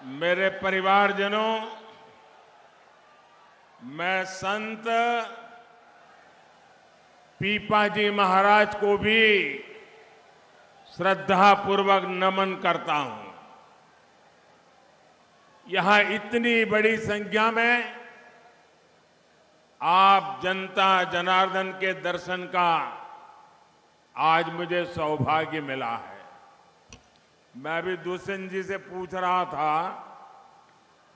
मेरे परिवारजनों, मैं संत पीपाजी महाराज को भी श्रद्धापूर्वक नमन करता हूं। यहां इतनी बड़ी संख्या में आप जनता जनार्दन के दर्शन का आज मुझे सौभाग्य मिला है। मैं अभी दुष्यंत जी से पूछ रहा था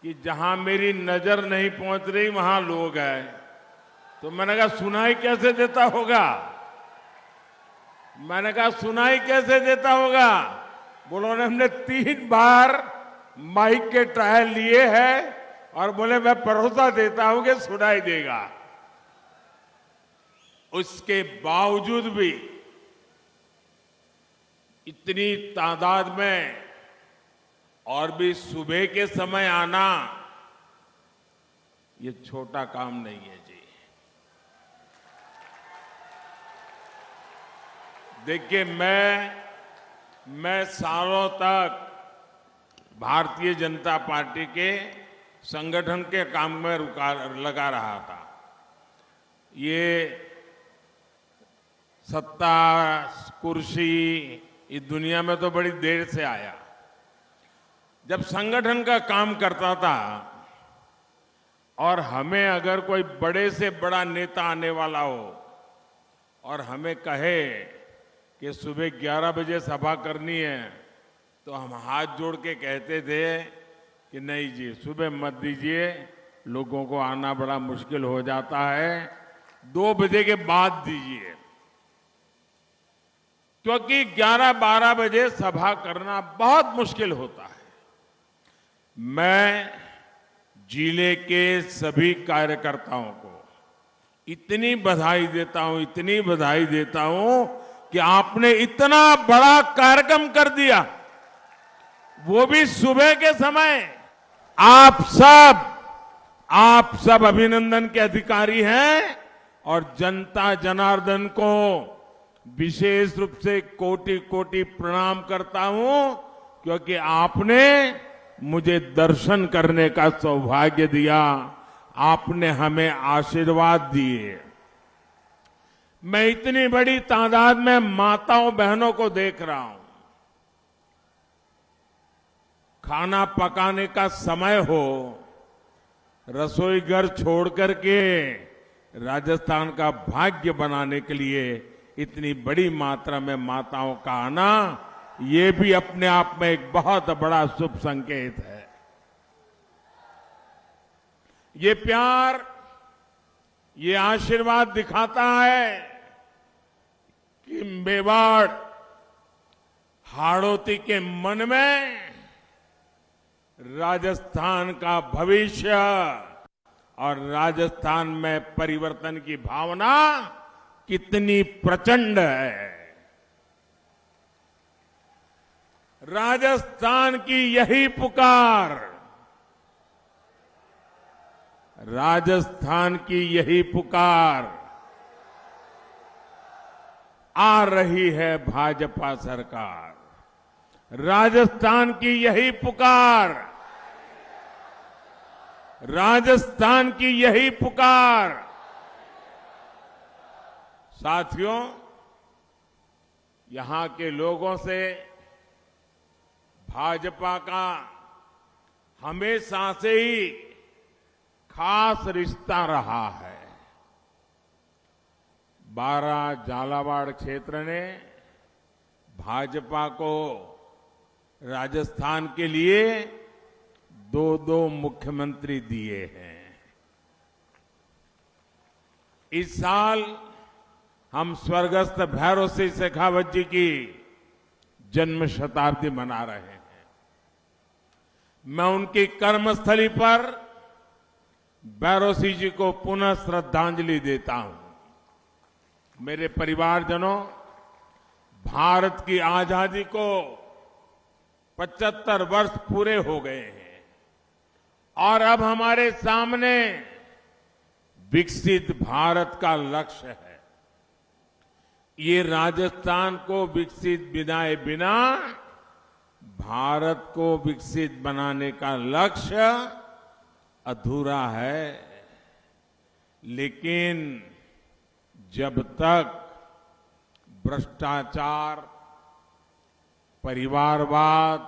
कि जहां मेरी नजर नहीं पहुंच रही वहां लोग हैं, तो मैंने कहा सुनाई कैसे देता होगा। मैंने कहा सुनाई कैसे देता होगा। बोलो हमने 3 बार माइक के ट्रायल लिए हैं और बोले मैं भरोसा देता हूं कि सुनाई देगा। उसके बावजूद भी इतनी तादाद में और भी सुबह के समय आना ये छोटा काम नहीं है जी। देखिए, मैं सालों तक भारतीय जनता पार्टी के संगठन के काम में लगा रहा था। ये सत्ता कुर्सी इस दुनिया में तो बड़ी देर से आया। जब संगठन का काम करता था और हमें अगर कोई बड़े से बड़ा नेता आने वाला हो और हमें कहे कि सुबह 11 बजे सभा करनी है, तो हम हाथ जोड़ के कहते थे कि नहीं जी, सुबह मत दीजिए, लोगों को आना बड़ा मुश्किल हो जाता है, 2 बजे के बाद दीजिए। क्योंकि 11-12 बजे सभा करना बहुत मुश्किल होता है। मैं जिले के सभी कार्यकर्ताओं को इतनी बधाई देता हूं कि आपने इतना बड़ा कार्यक्रम कर दिया, वो भी सुबह के समय। आप सब अभिनंदन के अधिकारी हैं और जनता जनार्दन को विशेष रूप से कोटि कोटि प्रणाम करता हूं, क्योंकि आपने मुझे दर्शन करने का सौभाग्य दिया, आपने हमें आशीर्वाद दिए। मैं इतनी बड़ी तादाद में माताओं बहनों को देख रहा हूं। खाना पकाने का समय हो, रसोई घर छोड़ करके राजस्थान का भाग्य बनाने के लिए इतनी बड़ी मात्रा में माताओं का आना, ये भी अपने आप में एक बहुत बड़ा शुभ संकेत है। ये प्यार, ये आशीर्वाद दिखाता है कि मेवाड़ हाड़ौती के मन में राजस्थान का भविष्य और राजस्थान में परिवर्तन की भावना कितनी प्रचंड है। राजस्थान की यही पुकार, राजस्थान की यही पुकार आ रही है भाजपा सरकार। राजस्थान की यही पुकार, राजस्थान की यही पुकार। साथियों, यहां के लोगों से भाजपा का हमेशा से ही खास रिश्ता रहा है। 12 झालावाड़ क्षेत्र ने भाजपा को राजस्थान के लिए 2-2 मुख्यमंत्री दिए हैं। इस साल हम स्वर्गस्थ भैरव सिंह शेखावत जी की जन्म शताब्दी मना रहे हैं। मैं उनकी कर्मस्थली पर भैरव सिंह जी को पुनः श्रद्धांजलि देता हूं। मेरे परिवारजनों, भारत की आजादी को 75 वर्ष पूरे हो गए हैं और अब हमारे सामने विकसित भारत का लक्ष्य है। ये राजस्थान को विकसित बनाए बिना भारत को विकसित बनाने का लक्ष्य अधूरा है। लेकिन जब तक भ्रष्टाचार, परिवारवाद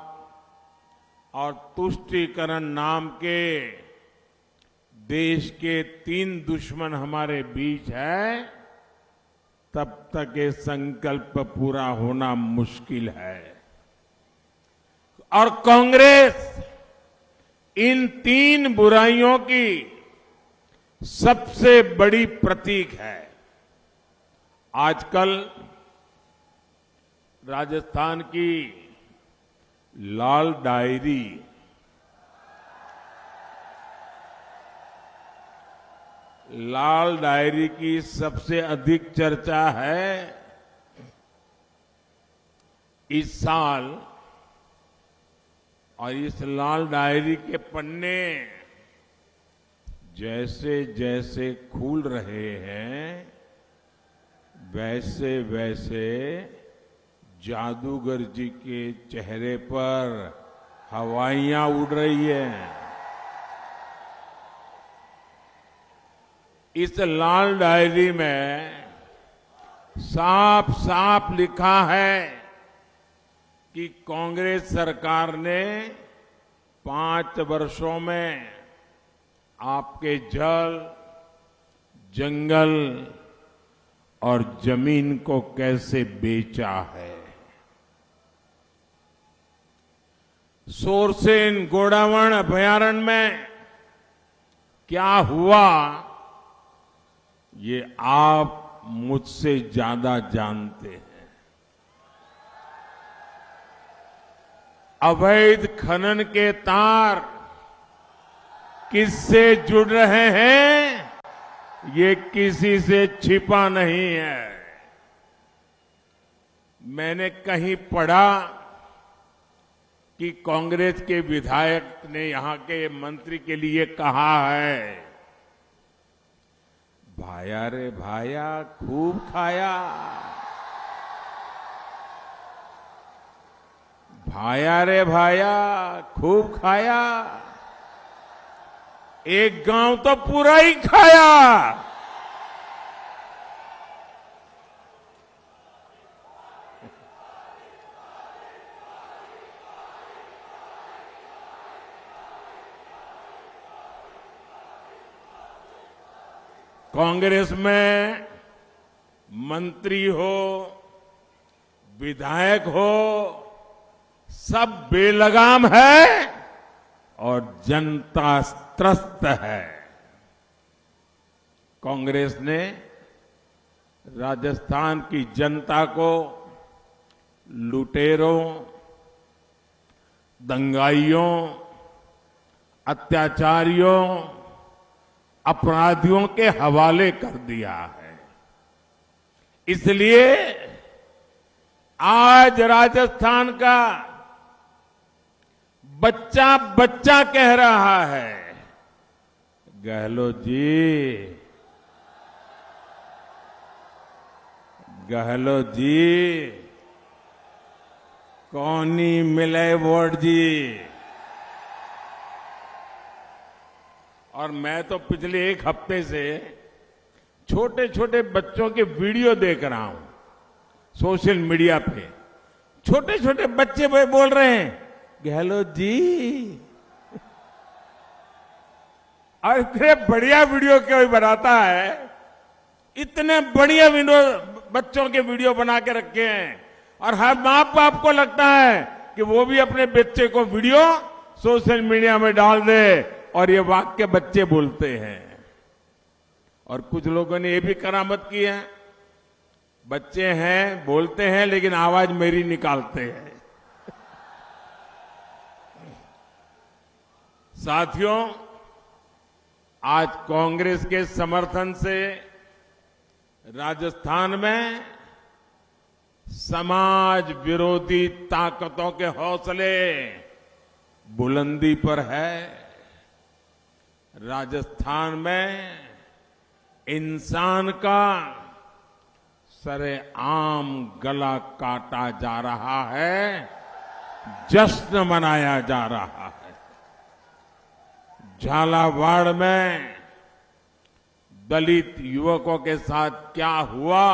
और तुष्टीकरण नाम के देश के 3 दुश्मन हमारे बीच है, तब तक ये संकल्प पूरा होना मुश्किल है। और कांग्रेस इन 3 बुराइयों की सबसे बड़ी प्रतीक है। आजकल राजस्थान की लाल डायरी की सबसे अधिक चर्चा है। इस साल और इस लाल डायरी के पन्ने जैसे जैसे खुल रहे हैं, वैसे वैसे जादूगर जी के चेहरे पर हवाइयां उड़ रही हैं। इस लाल डायरी में साफ साफ लिखा है कि कांग्रेस सरकार ने 5 वर्षों में आपके जल, जंगल और जमीन को कैसे बेचा है। सोरसेन गोडावण अभयारण्य में क्या हुआ, ये आप मुझसे ज्यादा जानते हैं। अवैध खनन के तार किससे जुड़ रहे हैं, ये किसी से छिपा नहीं है। मैंने कहीं पढ़ा कि कांग्रेस के विधायक ने यहां के मंत्री के लिए कहा है, भाया रे भाया खूब खाया, भाया रे भाया खूब खाया, एक गांव तो पूरा ही खाया। कांग्रेस में मंत्री हो, विधायक हो, सब बेलगाम है और जनता त्रस्त है। कांग्रेस ने राजस्थान की जनता को लुटेरों, दंगाइयों, अत्याचारियों, अपराधियों के हवाले कर दिया है। इसलिए आज राजस्थान का बच्चा बच्चा कह रहा है, गहलोत जी, गहलोत जी, कौनी मिले वोट जी। और मैं तो पिछले 1 हफ्ते से छोटे छोटे बच्चों के वीडियो देख रहा हूं सोशल मीडिया पे। छोटे छोटे बच्चे बोल रहे हैं, गहलोत जी, और इतने बढ़िया वीडियो कोई बनाता है, इतने बढ़िया वीडियो बच्चों के वीडियो बना के रखे हैं। और हर मां बाप को लगता है कि वो भी अपने बच्चे को वीडियो सोशल मीडिया में डाल दे और ये वाक्य बच्चे बोलते हैं। और कुछ लोगों ने ये भी करामत की है, बच्चे हैं, बोलते हैं, लेकिन आवाज मेरी निकालते हैं। साथियों, आज कांग्रेस के समर्थन से राजस्थान में समाज विरोधी ताकतों के हौसले बुलंदी पर है। राजस्थान में इंसान का सरेआम गला काटा जा रहा है, जश्न मनाया जा रहा है। झालावाड़ में दलित युवकों के साथ क्या हुआ,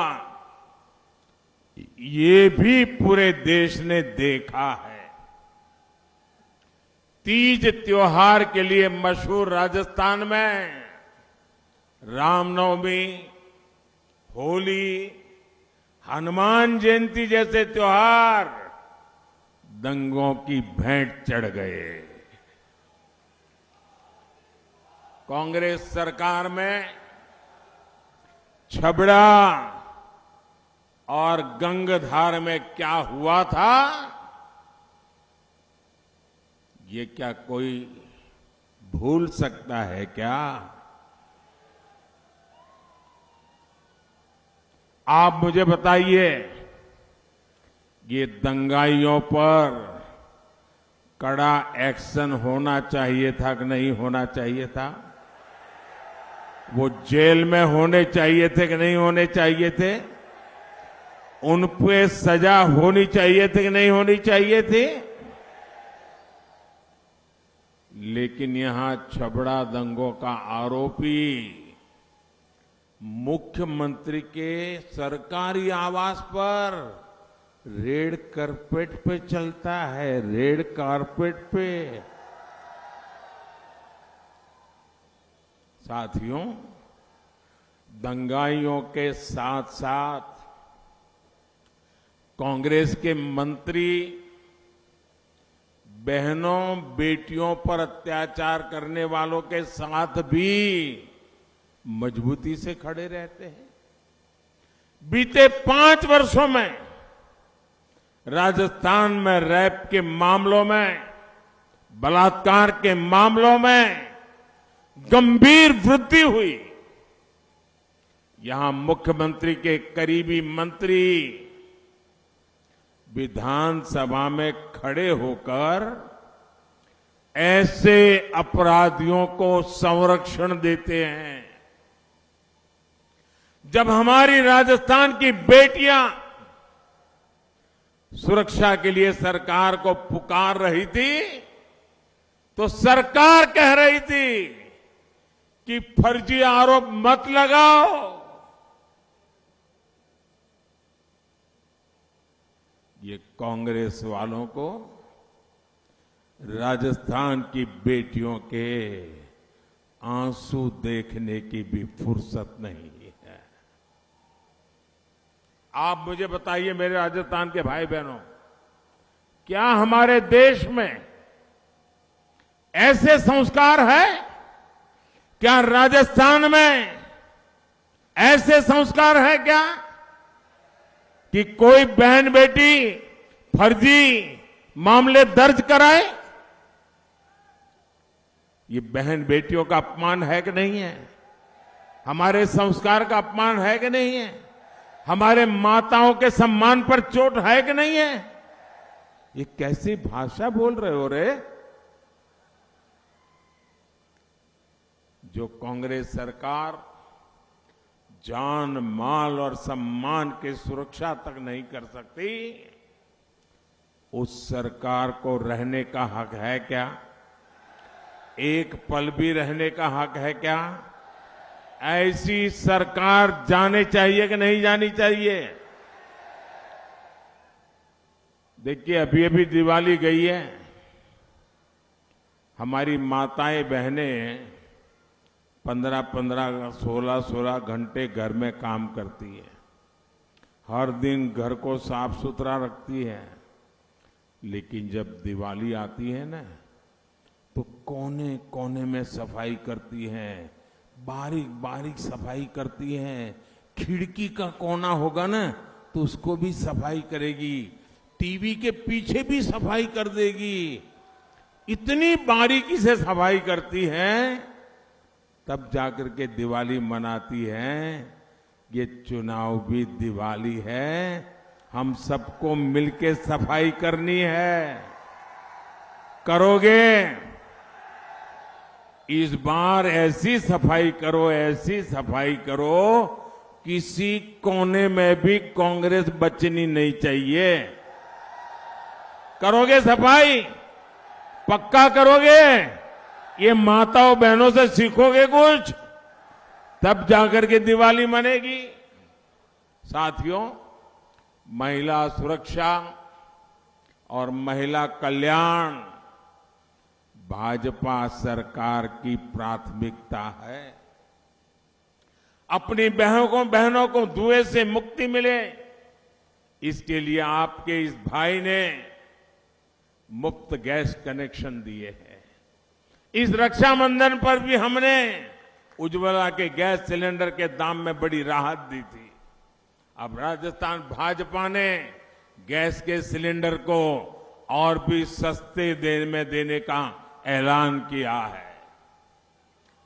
ये भी पूरे देश ने देखा है। तीज त्योहार के लिए मशहूर राजस्थान में रामनवमी, होली, हनुमान जयंती जैसे त्योहार दंगों की भेंट चढ़ गए। कांग्रेस सरकार में छबड़ा और गंगधार में क्या हुआ था, ये क्या कोई भूल सकता है क्या? आप मुझे बताइए, ये दंगाइयों पर कड़ा एक्शन होना चाहिए था कि नहीं होना चाहिए था? वो जेल में होने चाहिए थे कि नहीं होने चाहिए थे? उन पे सजा होनी चाहिए थी कि नहीं होनी चाहिए थी? लेकिन यहां छबड़ा दंगों का आरोपी मुख्यमंत्री के सरकारी आवास पर रेड कारपेट पे चलता है, रेड कारपेट पे। साथियों, दंगाइयों के साथ साथ कांग्रेस के मंत्री बहनों बेटियों पर अत्याचार करने वालों के साथ भी मजबूती से खड़े रहते हैं। बीते 5 वर्षों में राजस्थान में रेप के मामलों में, बलात्कार के मामलों में गंभीर वृद्धि हुई। यहां मुख्यमंत्री के करीबी मंत्री विधानसभा में खड़े होकर ऐसे अपराधियों को संरक्षण देते हैं। जब हमारी राजस्थान की बेटियां सुरक्षा के लिए सरकार को पुकार रही थी, तो सरकार कह रही थी कि फर्जी आरोप मत लगाओ। ये कांग्रेस वालों को राजस्थान की बेटियों के आंसू देखने की भी फुर्सत नहीं है। आप मुझे बताइए मेरे राजस्थान के भाई बहनों, क्या हमारे देश में ऐसे संस्कार है? क्या राजस्थान में ऐसे संस्कार है क्या कि कोई बहन बेटी फर्जी मामले दर्ज कराए? ये बहन बेटियों का अपमान है कि नहीं है? हमारे संस्कार का अपमान है कि नहीं है? हमारे माताओं के सम्मान पर चोट है कि नहीं है? ये कैसी भाषा बोल रहे हो रे? जो कांग्रेस सरकार जान, माल और सम्मान की सुरक्षा तक नहीं कर सकती, उस सरकार को रहने का हक है क्या? एक पल भी रहने का हक है क्या? ऐसी सरकार जाने चाहिए कि नहीं जानी चाहिए? देखिए, अभी अभी दिवाली गई है। हमारी माताएं बहनें 15-15, 16-16 घंटे घर में काम करती है। हर दिन घर को साफ सुथरा रखती है। लेकिन जब दिवाली आती है ना, तो कोने कोने में सफाई करती हैं, बारीक बारीक सफाई करती हैं। खिड़की का कोना होगा ना, तो उसको भी सफाई करेगी। टीवी के पीछे भी सफाई कर देगी। इतनी बारीकी से सफाई करती हैं, तब जाकर के दिवाली मनाती हैं। ये चुनाव भी दिवाली है, हम सबको मिलके सफाई करनी है। करोगे? इस बार ऐसी सफाई करो, ऐसी सफाई करो, किसी कोने में भी कांग्रेस बचनी नहीं चाहिए। करोगे सफाई? पक्का करोगे? ये माताओं बहनों से सीखोगे कुछ, तब जाकर के दिवाली मनेगी। साथियों, महिला सुरक्षा और महिला कल्याण भाजपा सरकार की प्राथमिकता है। अपनी बहनों को धुएं से मुक्ति मिले, इसके लिए आपके इस भाई ने मुफ्त गैस कनेक्शन दिए हैं। इस रक्षाबंधन पर भी हमने उज्ज्वला के गैस सिलेंडर के दाम में बड़ी राहत दी थी। अब राजस्थान भाजपा ने गैस के सिलेंडर को और भी सस्ते में देने का ऐलान किया है।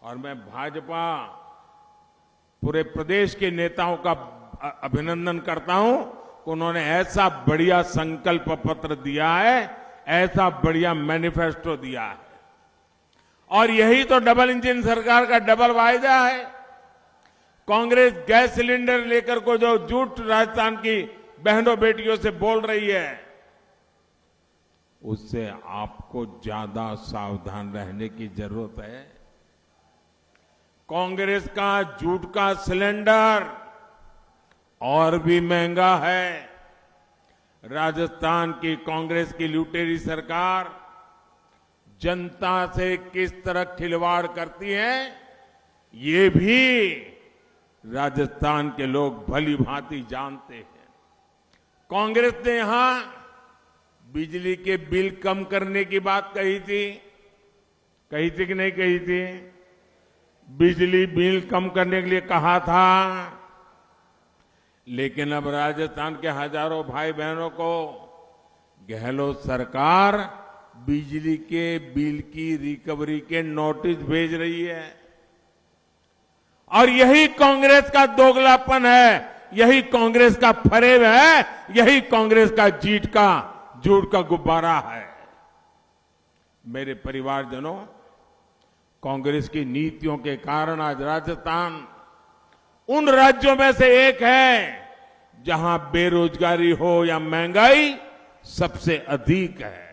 और मैं भाजपा पूरे प्रदेश के नेताओं का अभिनंदन करता हूं कि उन्होंने ऐसा बढ़िया संकल्प पत्र दिया है, ऐसा बढ़िया मैनिफेस्टो दिया है। और यही तो डबल इंजन सरकार का डबल वायदा है। कांग्रेस गैस सिलेंडर लेकर को जो झूठ राजस्थान की बहनों बेटियों से बोल रही है, उससे आपको ज्यादा सावधान रहने की जरूरत है। कांग्रेस का झूठ का सिलेंडर और भी महंगा है। राजस्थान की कांग्रेस की लुटेरी सरकार जनता से किस तरह खिलवाड़ करती है, ये भी राजस्थान के लोग भली भांति जानते हैं। कांग्रेस ने यहां बिजली के बिल कम करने की बात कही थी कि नहीं कही थी? बिजली बिल कम करने के लिए कहा था, लेकिन अब राजस्थान के हजारों भाई बहनों को गहलोत सरकार बिजली के बिल की रिकवरी के नोटिस भेज रही है। और यही कांग्रेस का दोगलापन है, यही कांग्रेस का फरेब है, यही कांग्रेस का झूठ का गुब्बारा है। मेरे परिवारजनों, कांग्रेस की नीतियों के कारण आज राजस्थान उन राज्यों में से एक है जहां बेरोजगारी हो या महंगाई सबसे अधिक है।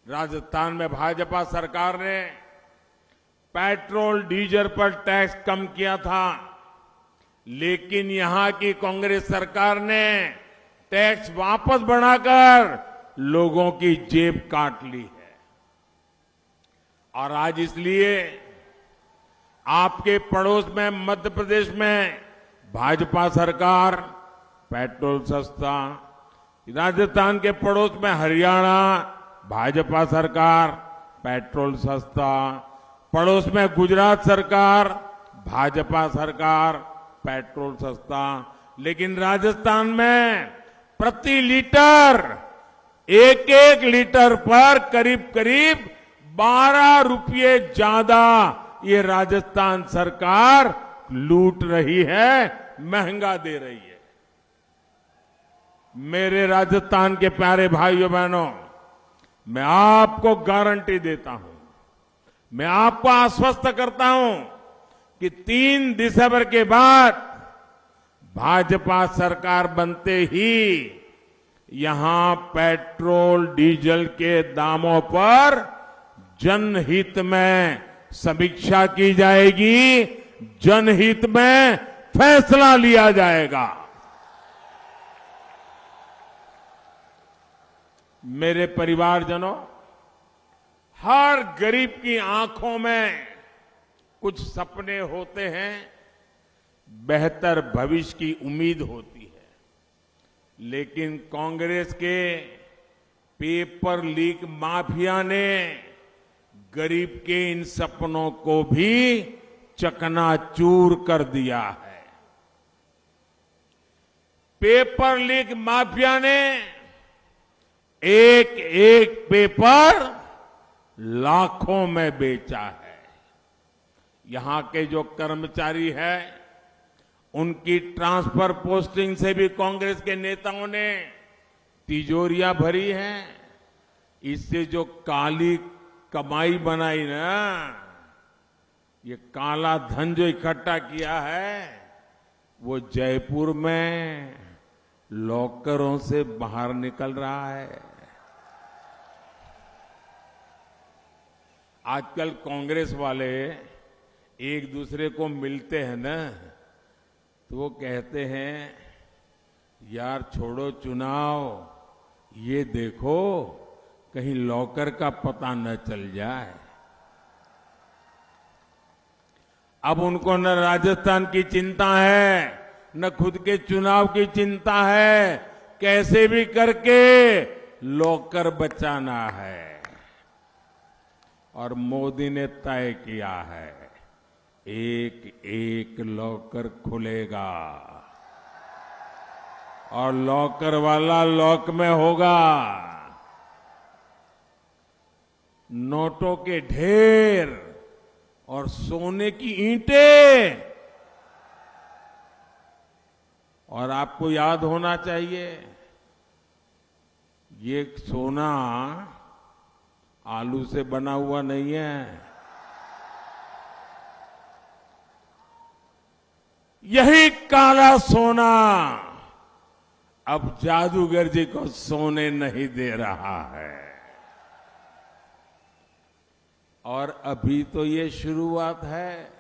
राजस्थान में भाजपा सरकार ने पेट्रोल डीजल पर टैक्स कम किया था, लेकिन यहां की कांग्रेस सरकार ने टैक्स वापस बढ़ाकर लोगों की जेब काट ली है। और आज इसलिए आपके पड़ोस में मध्य प्रदेश में भाजपा सरकार पेट्रोल सस्ता, राजस्थान के पड़ोस में हरियाणा भाजपा सरकार पेट्रोल सस्ता, पड़ोस में गुजरात सरकार भाजपा सरकार पेट्रोल सस्ता, लेकिन राजस्थान में प्रति लीटर एक लीटर पर करीब 12 रुपये ज्यादा ये राजस्थान सरकार लूट रही है, महंगा दे रही है। मेरे राजस्थान के प्यारे भाइयों बहनों, मैं आपको गारंटी देता हूं, मैं आपको आश्वस्त करता हूं कि 3 दिसंबर के बाद भाजपा सरकार बनते ही यहां पेट्रोल डीजल के दामों पर जनहित में समीक्षा की जाएगी, जनहित में फैसला लिया जाएगा। मेरे परिवारजनों, हर गरीब की आंखों में कुछ सपने होते हैं, बेहतर भविष्य की उम्मीद होती है, लेकिन कांग्रेस के पेपर लीक माफिया ने गरीब के इन सपनों को भी चकनाचूर कर दिया है। पेपर लीक माफिया ने एक एक पेपर लाखों में बेचा है। यहां के जो कर्मचारी हैं, उनकी ट्रांसफर पोस्टिंग से भी कांग्रेस के नेताओं ने तिजोरियां भरी हैं। इससे जो काली कमाई बनाई ना, ये काला धन जो इकट्ठा किया है, वो जयपुर में लॉकरों से बाहर निकल रहा है। आजकल कांग्रेस वाले एक दूसरे को मिलते हैं ना, तो वो कहते हैं यार छोड़ो चुनाव, ये देखो कहीं लॉकर का पता न चल जाए। अब उनको न राजस्थान की चिंता है, न खुद के चुनाव की चिंता है, कैसे भी करके लॉकर बचाना है। और मोदी ने तय किया है, एक एक लॉकर खुलेगा और लॉकर वाला लॉक में होगा। नोटों के ढेर और सोने की ईंटें। और आपको याद होना चाहिए, ये सोना आलू से बना हुआ नहीं है। यही काला सोना अब जादूगर जी को सोने नहीं दे रहा है। और अभी तो ये शुरुआत है,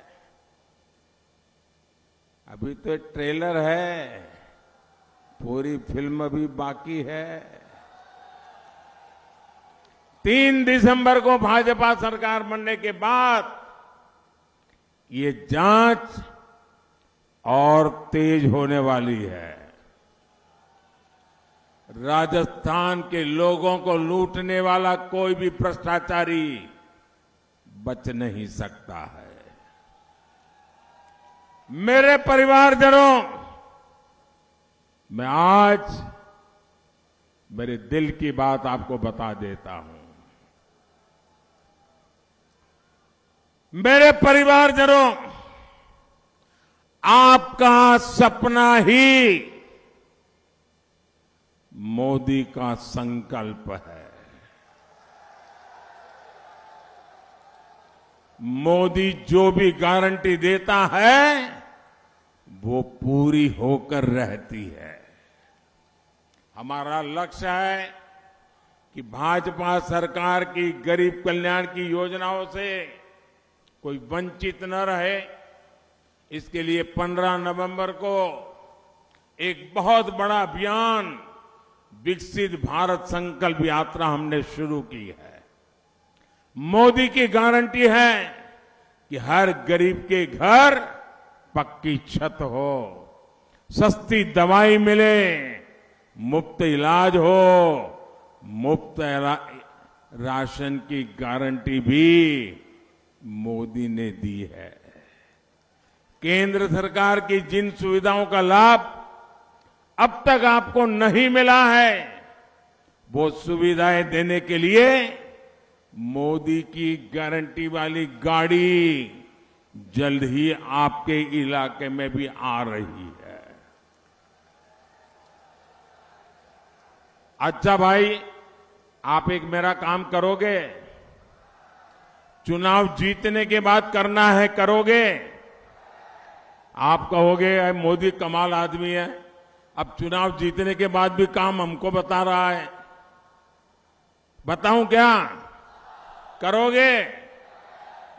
अभी तो ट्रेलर है, पूरी फिल्म अभी बाकी है। 3 दिसंबर को भाजपा सरकार बनने के बाद ये जांच और तेज होने वाली है। राजस्थान के लोगों को लूटने वाला कोई भी भ्रष्टाचारी बच नहीं सकता है। मेरे परिवारजनों, मैं आज मेरे दिल की बात आपको बता देता हूं। मेरे परिवारजनों, आपका सपना ही मोदी का संकल्प है। मोदी जो भी गारंटी देता है वो पूरी होकर रहती है। हमारा लक्ष्य है कि भाजपा सरकार की गरीब कल्याण की योजनाओं से कोई वंचित न रहे। इसके लिए 15 नवंबर को एक बहुत बड़ा अभियान विकसित भारत संकल्प यात्रा हमने शुरू की है। मोदी की गारंटी है कि हर गरीब के घर पक्की छत हो, सस्ती दवाई मिले, मुफ्त इलाज हो, मुफ्त राशन की गारंटी भी मोदी ने दी है। केंद्र सरकार की जिन सुविधाओं का लाभ अब तक आपको नहीं मिला है, वो सुविधाएं देने के लिए मोदी की गारंटी वाली गाड़ी जल्द ही आपके इलाके में भी आ रही है। अच्छा भाई, आप एक मेरा काम करोगे? चुनाव जीतने के बाद करना है, करोगे? आप कहोगे मोदी कमाल आदमी है, अब चुनाव जीतने के बाद भी काम हमको बता रहा है। बताऊं क्या? करोगे?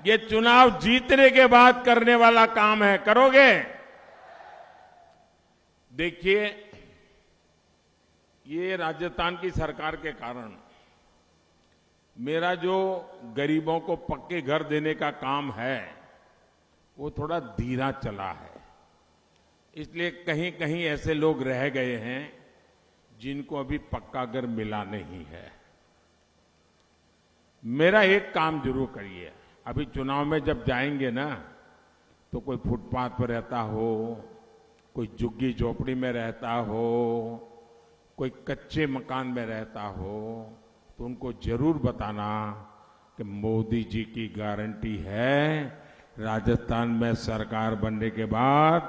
ये चुनाव जीतने के बाद करने वाला काम है, करोगे? देखिए, ये राजस्थान की सरकार के कारण मेरा जो गरीबों को पक्के घर देने का काम है वो थोड़ा धीरा चला है। इसलिए कहीं कहीं ऐसे लोग रह गए हैं जिनको अभी पक्का घर मिला नहीं है। मेरा एक काम जरूर करिए, अभी चुनाव में जब जाएंगे ना, तो कोई फुटपाथ पर रहता हो, कोई झुग्गी झोपड़ी में रहता हो, कोई कच्चे मकान में रहता हो, तो उनको जरूर बताना कि मोदी जी की गारंटी है, राजस्थान में सरकार बनने के बाद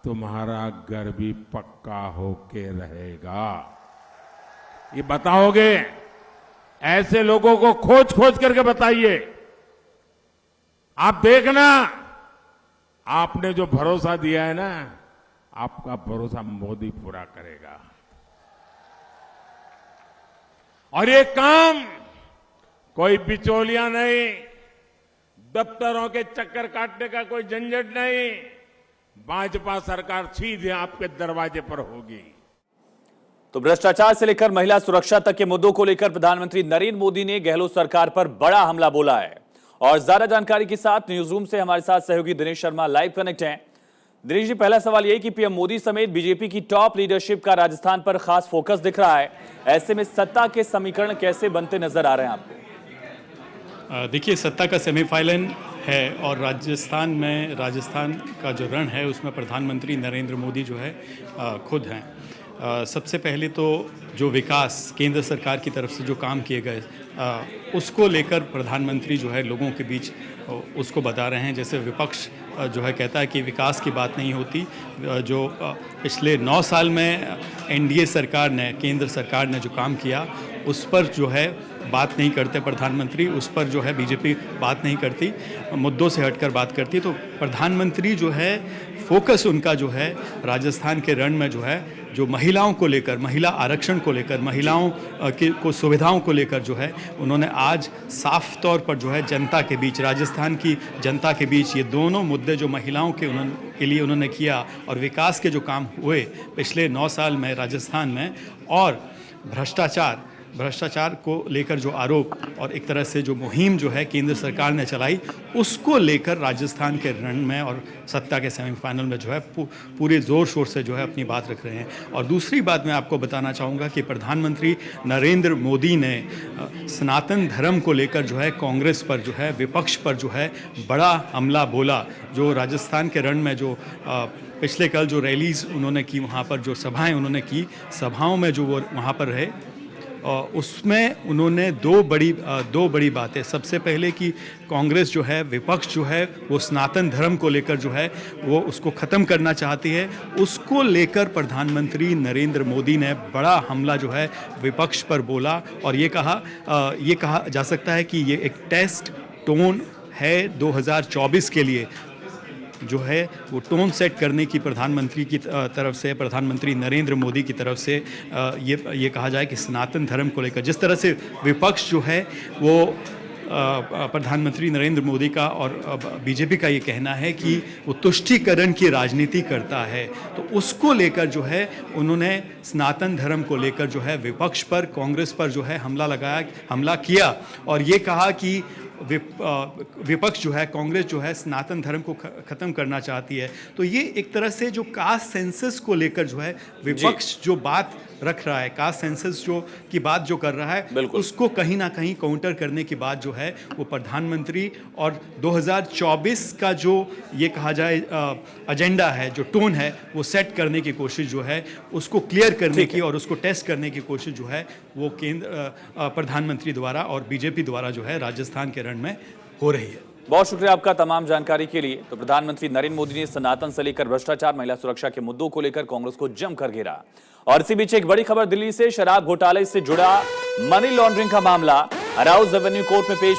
तुम्हारा घर भी पक्का होके रहेगा। ये बताओगे? ऐसे लोगों को खोज खोज करके बताइए। आप देखना, आपने जो भरोसा दिया है ना, आपका भरोसा मोदी पूरा करेगा। और ये काम कोई बिचौलिया नहीं, दफ्तरों के चक्कर काटने का कोई झंझट नहीं। भाजपा सरकार सीधे आपके दरवाजे पर होगी। तो भ्रष्टाचार से लेकर महिला सुरक्षा तक के मुद्दों को लेकर प्रधानमंत्री नरेंद्र मोदी ने गहलोत सरकार पर बड़ा हमला बोला है। और ज्यादा जानकारी के साथ न्यूज रूम से हमारे साथ सहयोगी दिनेश शर्मा लाइव कनेक्ट हैं। दिनेश जी, पहला सवाल यह कि पीएम मोदी समेत बीजेपी की टॉप लीडरशिप का राजस्थान पर खास फोकस दिख रहा है। ऐसे में सत्ता के समीकरण कैसे बनते नजर आ रहे हैं आपको? देखिए, सत्ता का सेमीफाइनल है और राजस्थान का जो रण है उसमें प्रधानमंत्री नरेंद्र मोदी जो है खुद हैं। सबसे पहले तो जो विकास केंद्र सरकार की तरफ से जो काम किए गए उसको लेकर प्रधानमंत्री जो है लोगों के बीच उसको बता रहे हैं। जैसे विपक्ष जो है कहता है कि विकास की बात नहीं होती, जो पिछले 9 साल में एनडीए सरकार ने, केंद्र सरकार ने जो काम किया उस पर जो है बात नहीं करते प्रधानमंत्री, उस पर जो है बीजेपी बात नहीं करती, मुद्दों से हटकर बात करती। तो प्रधानमंत्री जो है फोकस उनका जो है राजस्थान के रण में जो है जो महिलाओं को लेकर, महिला आरक्षण को लेकर, महिलाओं को सुविधाओं को लेकर जो है उन्होंने आज साफ तौर पर जो है जनता के बीच, राजस्थान की जनता के बीच ये दोनों मुद्दे जो महिलाओं के लिए उन्होंने किया और विकास के जो काम हुए पिछले 9 साल में राजस्थान में, और भ्रष्टाचार को लेकर जो आरोप और एक तरह से जो मुहिम जो है केंद्र सरकार ने चलाई उसको लेकर राजस्थान के रण में और सत्ता के सेमीफाइनल में जो है पूरे ज़ोर शोर से जो है अपनी बात रख रहे हैं। और दूसरी बात मैं आपको बताना चाहूँगा कि प्रधानमंत्री नरेंद्र मोदी ने सनातन धर्म को लेकर जो है कांग्रेस पर जो है, विपक्ष पर जो है बड़ा हमला बोला। जो राजस्थान के रण में जो पिछले कल जो रैलीज उन्होंने की, वहाँ पर जो सभाएँ उन्होंने की, सभाओं में जो वो वहाँ पर रहे उसमें उन्होंने दो बड़ी बातें। सबसे पहले कि कांग्रेस जो है, विपक्ष जो है वो सनातन धर्म को लेकर जो है वो उसको ख़त्म करना चाहती है। उसको लेकर प्रधानमंत्री नरेंद्र मोदी ने बड़ा हमला जो है विपक्ष पर बोला और ये कहा जा सकता है कि ये एक टेस्ट टोन है 2024 के लिए, जो है वो टोन सेट करने की प्रधानमंत्री की तरफ से, प्रधानमंत्री नरेंद्र मोदी की तरफ से ये कहा जाए कि सनातन धर्म को लेकर जिस तरह से विपक्ष जो है वो प्रधानमंत्री नरेंद्र मोदी का और बीजेपी का ये कहना है कि वो तुष्टीकरण की राजनीति करता है, तो उसको लेकर जो है उन्होंने सनातन धर्म को लेकर जो है विपक्ष पर, कांग्रेस पर जो है हमला किया और ये कहा कि विपक्ष जो है, कांग्रेस जो है सनातन धर्म को ख़त्म करना चाहती है। तो ये एक तरह से जो कास्ट सेंसस को लेकर जो है विपक्ष जो बात रख रहा है, कास्ट सेंसस की बात जो कर रहा है, उसको कहीं ना कहीं काउंटर करने की बात जो है वो प्रधानमंत्री और 2024 का जो ये कहा जाए एजेंडा है, जो टोन है, वो सेट करने की कोशिश जो है, उसको क्लियर करने की और उसको टेस्ट करने की कोशिश जो है वो प्रधानमंत्री द्वारा और बीजेपी द्वारा जो है राजस्थान के रण में हो रही है। बहुत शुक्रिया आपका तमाम जानकारी के लिए। तो प्रधानमंत्री नरेंद्र मोदी ने सनातन से लेकर भ्रष्टाचार, महिला सुरक्षा के मुद्दों को लेकर कांग्रेस को जमकर घेरा। और इसी बीच एक बड़ी खबर दिल्ली से, शराब घोटाले से जुड़ा मनी लॉन्ड्रिंग का मामला अराउज एवेन्यू कोर्ट में पेश